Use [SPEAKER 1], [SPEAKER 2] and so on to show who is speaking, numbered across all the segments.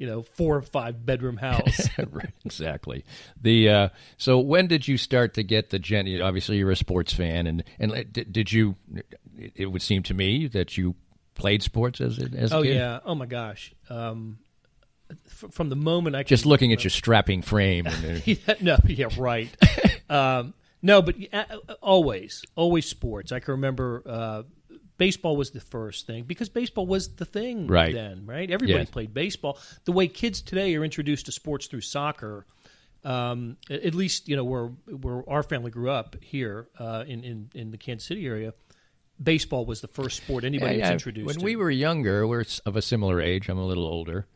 [SPEAKER 1] 4 or 5 bedroom house.
[SPEAKER 2] Right, exactly. So when did you start to get the obviously you're a sports fan, and did you? It would seem to me that you played sports as a kid.
[SPEAKER 1] Oh yeah. Oh my gosh. From the moment I
[SPEAKER 2] just looking at your strapping frame.
[SPEAKER 1] Right. No, but always sports. I can remember baseball was the first thing because baseball was the thing then, right? Everybody played baseball. The way kids today are introduced to sports through soccer, at least where our family grew up here in the Kansas City area, baseball was the first sport anybody was introduced to.
[SPEAKER 2] When we were younger, we're of a similar age. I'm a little older.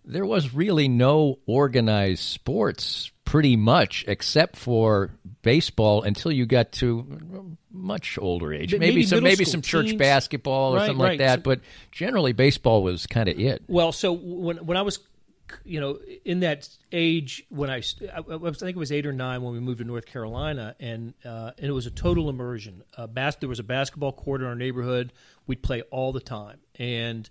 [SPEAKER 2] There was really no organized sports pretty much except for baseball until you got to much older age. Maybe some church
[SPEAKER 1] teams,
[SPEAKER 2] basketball or something like that, but generally baseball was kind of it.
[SPEAKER 1] Well, so when I was in that age, when I think it was 8 or 9 when we moved to North Carolina, and it was a total immersion. There was a basketball court in our neighborhood. We'd play all the time, and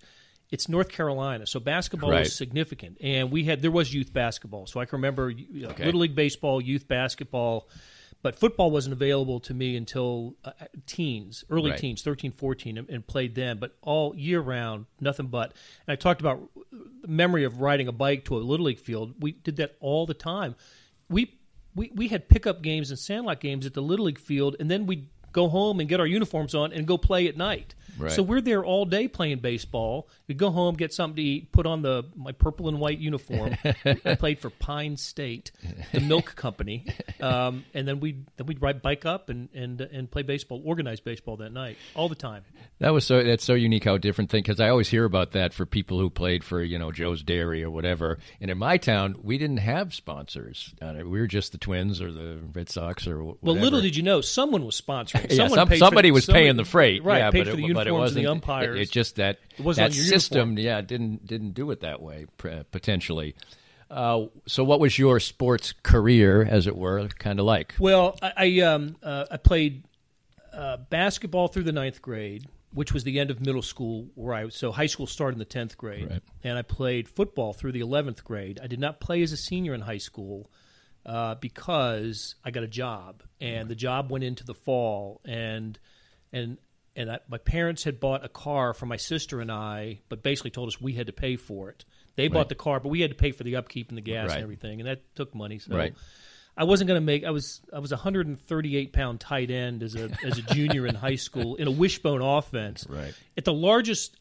[SPEAKER 1] it's North Carolina, so basketball was significant, and there was youth basketball. So I can remember Little League baseball, youth basketball, but football wasn't available to me until early teens, 13, 14, and played then. But all year round, nothing but. And I talked about the memory of riding a bike to a Little League field. We did that all the time. We had pickup games and sandlot games at the Little League field, and then we'd go home and get our uniforms on and go play at night.
[SPEAKER 2] Right.
[SPEAKER 1] So we're there all day playing baseball. We'd go home, get something to eat, put on my purple and white uniform. I played for Pine State, the milk company, and then we'd ride bike up and play baseball, organized baseball that night, all the time.
[SPEAKER 2] That's so unique how different thing, because I always hear about that for people who played for Joe's Dairy or whatever. And in my town, we didn't have sponsors. We were just the Twins or the Red Sox or whatever.
[SPEAKER 1] Well, little did you know, someone was sponsoring.
[SPEAKER 2] Somebody was paying the freight,
[SPEAKER 1] right?
[SPEAKER 2] Yeah,
[SPEAKER 1] paid for the uniforms and the umpires.
[SPEAKER 2] It just that system, didn't do it that way potentially. So, what was your sports career, as it were, kind of like?
[SPEAKER 1] Well, I played basketball through the 9th grade, which was the end of middle school, so high school started in the 10th grade,
[SPEAKER 2] right.
[SPEAKER 1] And I played football through the 11th grade. I did not play as a senior in high school. Because I got a job, and the job went into the fall, and my parents had bought a car for my sister and I, but basically told us we had to pay for it. They bought the car, but we had to pay for the upkeep and the gas and everything, and that took money. So I wasn't going to make. I was a 138-pound tight end as a junior in high school in a wishbone offense.
[SPEAKER 2] Right.
[SPEAKER 1] At the largest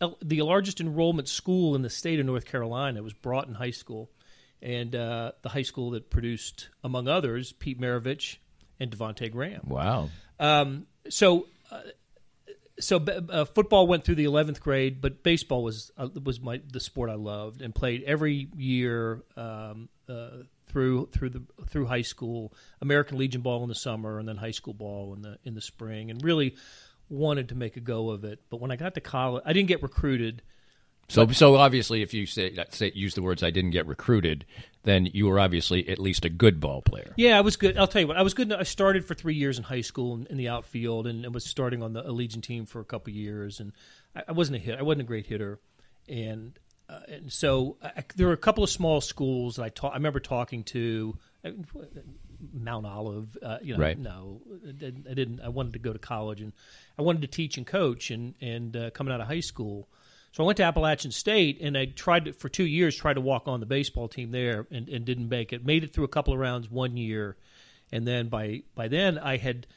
[SPEAKER 1] enrollment school in the state of North Carolina. It was Broughton High School. And the high school that produced, among others, Pete Maravich and Devontae Graham.
[SPEAKER 2] Wow.
[SPEAKER 1] So football went through the 11th grade, but baseball was the sport I loved and played every year through high school. American Legion ball in the summer, and then high school ball in the spring, and really wanted to make a go of it. But when I got to college, I didn't get recruited.
[SPEAKER 2] So obviously, if you use the words "I didn't get recruited," then you were obviously at least a good ball player.
[SPEAKER 1] Yeah, I was good. I'll tell you what, I was good. I started for 3 years in high school in the outfield, and was starting on the Legion team for a couple of years. And I wasn't a hit. I wasn't a great hitter, and so there were a couple of small schools that I remember talking to. Mount Olive,
[SPEAKER 2] right.
[SPEAKER 1] No, I didn't. I wanted to go to college, and I wanted to teach and coach, and coming out of high school. So I went to Appalachian State, and I tried for 2 years to walk on the baseball team there, and didn't make it. Made it through a couple of rounds 1 year, and then by then I had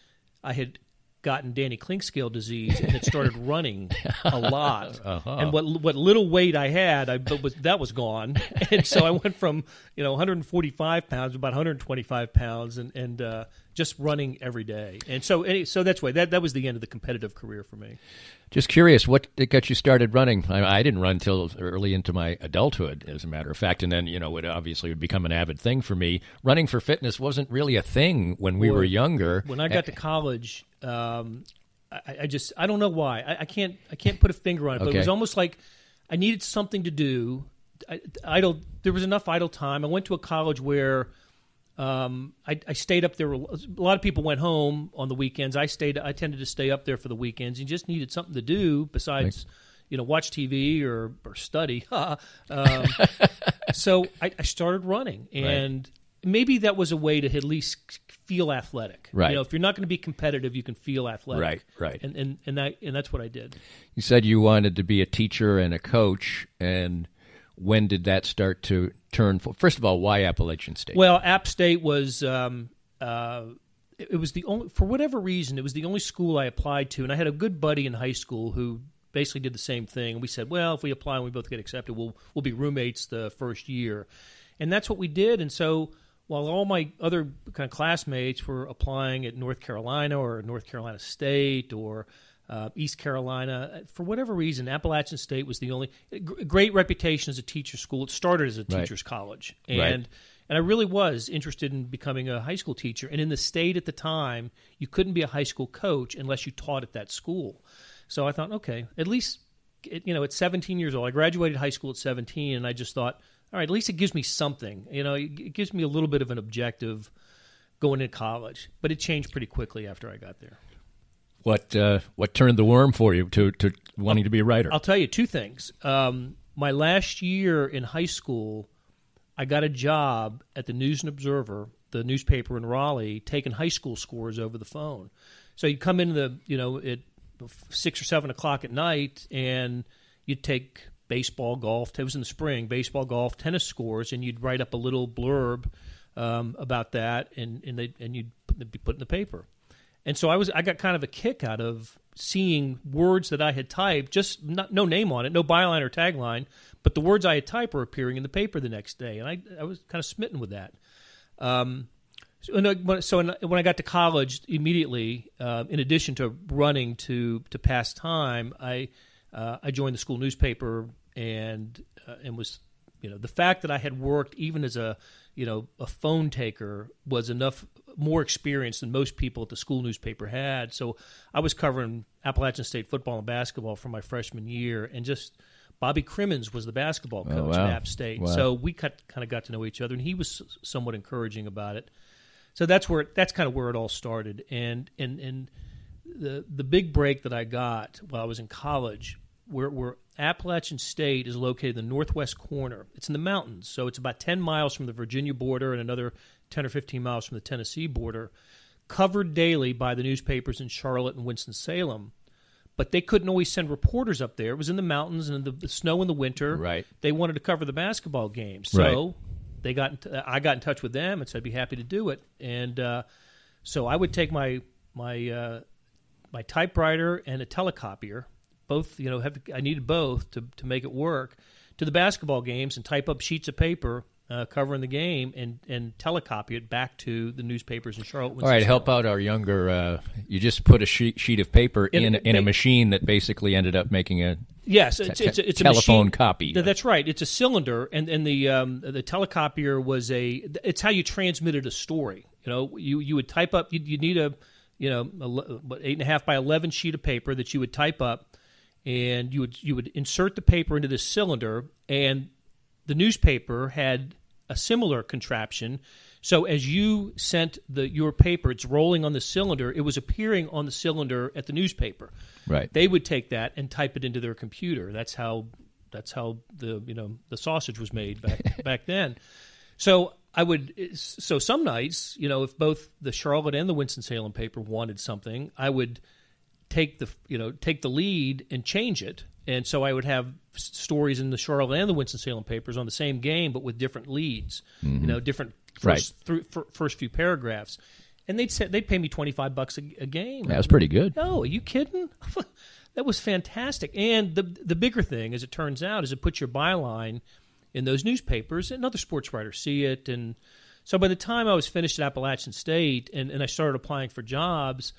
[SPEAKER 1] gotten Danny Clinkscale disease and had started running a lot.
[SPEAKER 2] Uh-huh.
[SPEAKER 1] And what little weight I had, that was gone. And so I went from 145 pounds to about 125 pounds, and just running every day. And so that's why that was the end of the competitive career for me.
[SPEAKER 2] Just curious, what got you started running? I didn't run till early into my adulthood, as a matter of fact, and then it would become an avid thing for me. Running for fitness wasn't really a thing when we were younger.
[SPEAKER 1] When I got to college, I don't know why. I can't put a finger on it, but it was almost like I needed something to do. There was enough idle time. I went to a college where I stayed up there. A lot of people went home on the weekends. I tended to stay up there for the weekends. You just needed something to do besides, watch TV or study. So I started running, and maybe that was a way to at least feel athletic.
[SPEAKER 2] Right.
[SPEAKER 1] You know, if you're not going to be competitive, you can feel athletic.
[SPEAKER 2] Right.
[SPEAKER 1] And that's what I did.
[SPEAKER 2] You said you wanted to be a teacher and a coach, and when did that start to turn? First of all, why Appalachian State?
[SPEAKER 1] Well, App State was it was the only, for whatever reason, it was the only school I applied to, and I had a good buddy in high school who basically did the same thing. And we said, well, if we apply and we both get accepted, we'll be roommates the first year, and that's what we did. And so, while all my other kind of classmates were applying at North Carolina or North Carolina State or East Carolina, for whatever reason, Appalachian State was the only great reputation as a teacher school. It started as a teacher's college, and I really was interested in becoming a high school teacher. And in the state at the time, you couldn't be a high school coach unless you taught at that school. So I thought, okay, at least at 17 years old, I graduated high school at 17, and I just thought, all right, at least it gives me something. It gives me a little bit of an objective going into college. But it changed pretty quickly after I got there.
[SPEAKER 2] What turned the worm for you to wanting to be a writer?
[SPEAKER 1] I'll tell you two things. My last year in high school, I got a job at the News and Observer, the newspaper in Raleigh, taking high school scores over the phone. So you'd come into at 6 or 7 o'clock at night, and you'd take baseball, golf. It was in the spring. Baseball, golf, tennis scores, and you'd write up a little blurb about that, and you'd be put in the paper. And so I got kind of a kick out of seeing words that I had typed, just no name on it, no byline or tagline, but the words I had typed were appearing in the paper the next day, and I was kind of smitten with that. So when I got to college, immediately, in addition to running to pass time, I joined the school newspaper, and was, the fact that I had worked even as a phone taker was enough more experience than most people at the school newspaper had. So I was covering Appalachian State football and basketball for my freshman year, and just Bobby Crimmins was the basketball coach at App State. Wow. So we kind of got to know each other, and he was somewhat encouraging about it. So that's kind of where it all started. And the big break that I got while I was in college, where Appalachian State is located in the northwest corner. It's in the mountains, so it's about 10 miles from the Virginia border and another 10 or 15 miles from the Tennessee border, covered daily by the newspapers in Charlotte and Winston-Salem. But they couldn't always send reporters up there. It was in the mountains and the snow in the winter. Right. They wanted to cover the basketball games. So I got in touch with them and said I'd be happy to do it. And so I would take my typewriter and a telecopier, both, I needed both to make it work, to the basketball games and type up sheets of paper covering the game and telecopy it back to the newspapers in Charlotte.
[SPEAKER 2] All right, help out our younger. You just put a sheet of paper in a machine that basically ended up making a
[SPEAKER 1] it's a
[SPEAKER 2] telephone
[SPEAKER 1] machine,
[SPEAKER 2] copy.
[SPEAKER 1] That's right. It's a cylinder, and the telecopier was it's how you transmitted a story. You would type up. You'd need a 8.5 by 11 sheet of paper that you would type up, and you would insert the paper into this cylinder, and the newspaper had a similar contraption. So as you sent your paper, it's rolling on the cylinder. It was appearing on the cylinder at the newspaper. Right. They would take that and type it into their computer. That's how the sausage was made back then. So some nights, if both the Charlotte and the Winston-Salem paper wanted something, I would take the lead and change it. And so I would have stories in the Charlotte and the Winston-Salem papers on the same game, but with different leads, different first few paragraphs. And they'd pay me $25 a game.
[SPEAKER 2] That was pretty good.
[SPEAKER 1] Oh, are you kidding? That was fantastic. And the bigger thing, as it turns out, is it puts your byline in those newspapers, and other sports writers see it. And so by the time I was finished at Appalachian State and I started applying for jobs,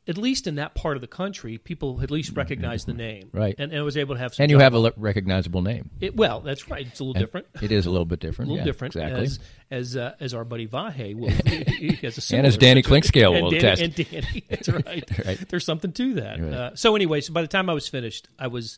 [SPEAKER 1] at least in that part of the country, people at least recognized the name. Right. And I was able to have some.
[SPEAKER 2] And you have a recognizable name.
[SPEAKER 1] Well, that's right. It's a little different.
[SPEAKER 2] It is a little bit different.
[SPEAKER 1] A little different.
[SPEAKER 2] Exactly.
[SPEAKER 1] As our buddy Vahe will. He has a similar,
[SPEAKER 2] and as Danny Klinkscale will attest.
[SPEAKER 1] And Danny, that's right. There's something to that. Right. So anyway, by the time I was finished, I was,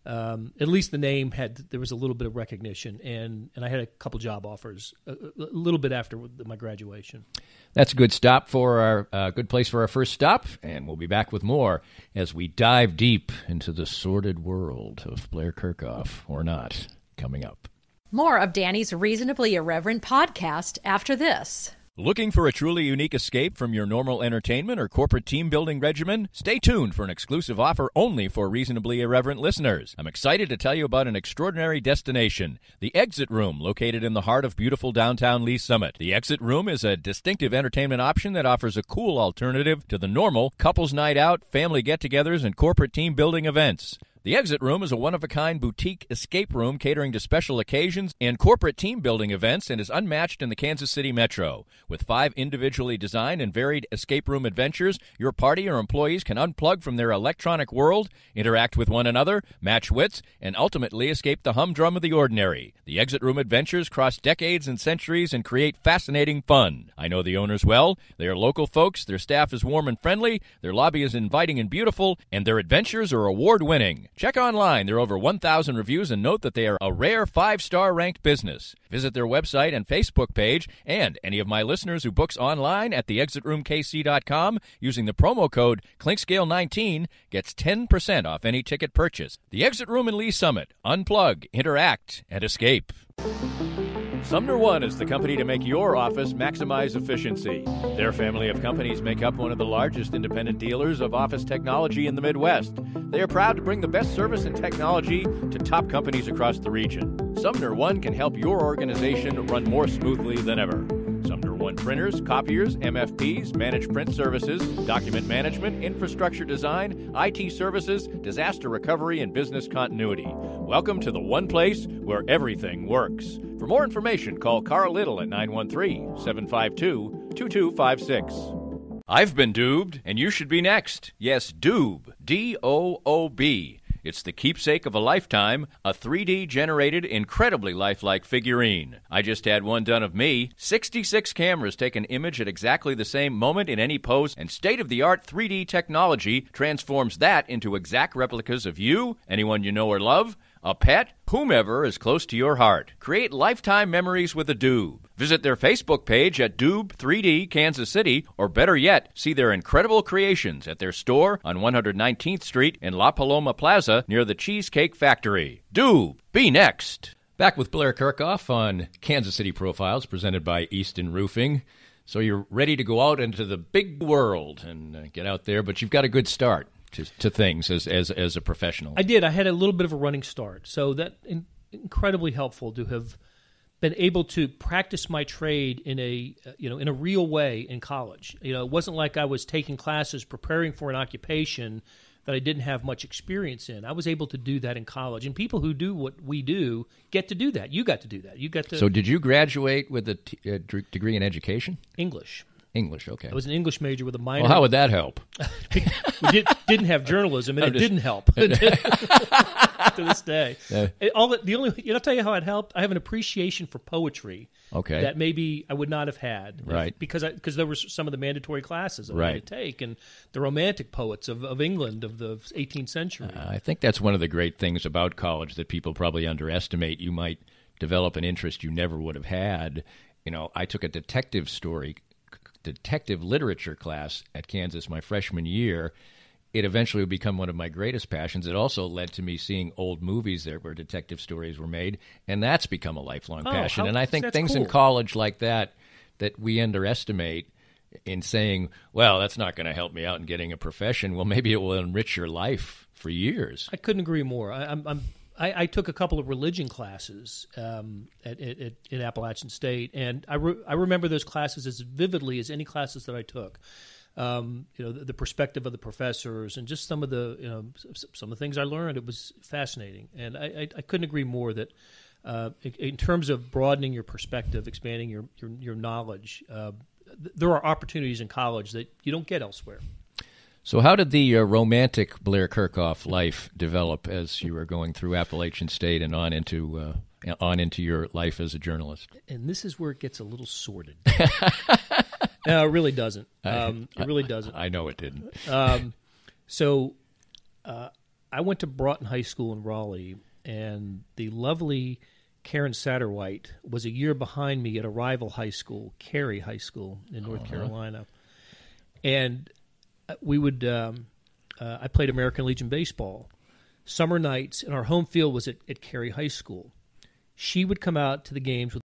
[SPEAKER 1] at least the name there was a little bit of recognition, and I had a couple job offers a little bit after my graduation.
[SPEAKER 2] That's a good stop for our good place for our first stop, and we'll be back with more as we dive deep into the sordid world of Blair Kerkhoff, or not, coming up.
[SPEAKER 3] More of Danny's Reasonably Irreverent podcast after this.
[SPEAKER 2] Looking for a truly unique escape from your normal entertainment or corporate team-building regimen? Stay tuned for an exclusive offer only for Reasonably Irreverent listeners. I'm excited to tell you about an extraordinary destination, the Exit Room, located in the heart of beautiful downtown Lee Summit. The Exit Room is a distinctive entertainment option that offers a cool alternative to the normal couples night out, family get-togethers, and corporate team-building events. The Exit Room is a one-of-a-kind boutique escape room catering to special occasions and corporate team-building events and is unmatched in the Kansas City metro. With 5 individually designed and varied escape room adventures, your party or employees can unplug from their electronic world, interact with one another, match wits, and ultimately escape the humdrum of the ordinary. The Exit Room adventures cross decades and centuries and create fascinating fun. I know the owners well. They are local folks, their staff is warm and friendly, their lobby is inviting and beautiful, and their adventures are award-winning. Check online. There are over 1,000 reviews and note that they are a rare 5-star ranked business. Visit their website and Facebook page, and any of my listeners who books online at theexitroomkc.com using the promo code ClinkScale19 gets 10% off any ticket purchase. The Exit Room in Lee Summit. Unplug, interact, and escape. Sumner One is the company to make your office maximize efficiency. Their family of companies make up one of the largest independent dealers of office technology in the Midwest. They are proud to bring the best service and technology to top companies across the region. Sumner One can help your organization run more smoothly than ever. Sumner One printers, copiers, MFPs, managed print services, document management, infrastructure design, IT services, disaster recovery, and business continuity. Welcome to the one place where everything works. For more information, call Carl Little at 913-752-2256. I've been Doobed, and you should be next. Yes, Doob. D-O-O-B. It's the keepsake of a lifetime, a 3D-generated, incredibly lifelike figurine. I just had one done of me. 66 cameras take an image at exactly the same moment in any pose, and state-of-the-art 3D technology transforms that into exact replicas of you, anyone you know or love, a pet, whomever is close to your heart. Create lifetime memories with a Doob. Visit their Facebook page at Doob 3D Kansas City, or better yet, see their incredible creations at their store on 119th Street in La Paloma Plaza near the Cheesecake Factory. Doob, be next. Back with Blair Kerkhoff on Kansas City Profiles, presented by Easton Roofing. So you're ready to go out into the big world and get out there, but you've got a good start to things as a professional.
[SPEAKER 1] I did. I had a little bit of a running start, so that incredibly helpful to have been able to practice my trade in a real way in college. It wasn't like I was taking classes preparing for an occupation that I didn't have much experience in. I was able to do that in college, and people who do what we do get to do that. You got to do that. You got to.
[SPEAKER 2] So, did you graduate with a degree in education?
[SPEAKER 1] English, okay.
[SPEAKER 2] I
[SPEAKER 1] was an English major with a minor.
[SPEAKER 2] Well, how would that help?
[SPEAKER 1] We didn't have journalism, and it didn't help to this day. I'll tell you how it helped. I have an appreciation for poetry.
[SPEAKER 2] Okay.
[SPEAKER 1] That maybe I would not have had,
[SPEAKER 2] right?
[SPEAKER 1] Because there were some of the mandatory classes I had to take, and the Romantic poets of England of the 18th century.
[SPEAKER 2] I think that's one of the great things about college that people probably underestimate. You might develop an interest you never would have had. I took a detective literature class at Kansas my freshman year. It eventually would become one of my greatest passions. It also led to me seeing old movies there where detective stories were made, and that's become a lifelong passion. And I think things in college like that we underestimate in saying, well, that's not going to help me out in getting a profession. Well, maybe it will enrich your life for years.
[SPEAKER 1] I couldn't agree more. I took a couple of religion classes at Appalachian State, and I remember those classes as vividly as any classes that I took. The perspective of the professors and just some of the things I learned. It was fascinating, and I couldn't agree more that in terms of broadening your perspective, expanding your knowledge, there are opportunities in college that you don't get elsewhere.
[SPEAKER 2] So how did the romantic Blair Kerkhoff life develop as you were going through Appalachian State and on into your life as a journalist?
[SPEAKER 1] And this is where it gets a little sordid. No, it really doesn't. It really doesn't.
[SPEAKER 2] I know it didn't.
[SPEAKER 1] So I went to Broughton High School in Raleigh, and the lovely Karen Satterwhite was a year behind me at a rival high school, Cary High School in North Carolina. And we would I played American Legion baseball. Summer nights, and our home field was at Cary High School. she would come out to the games with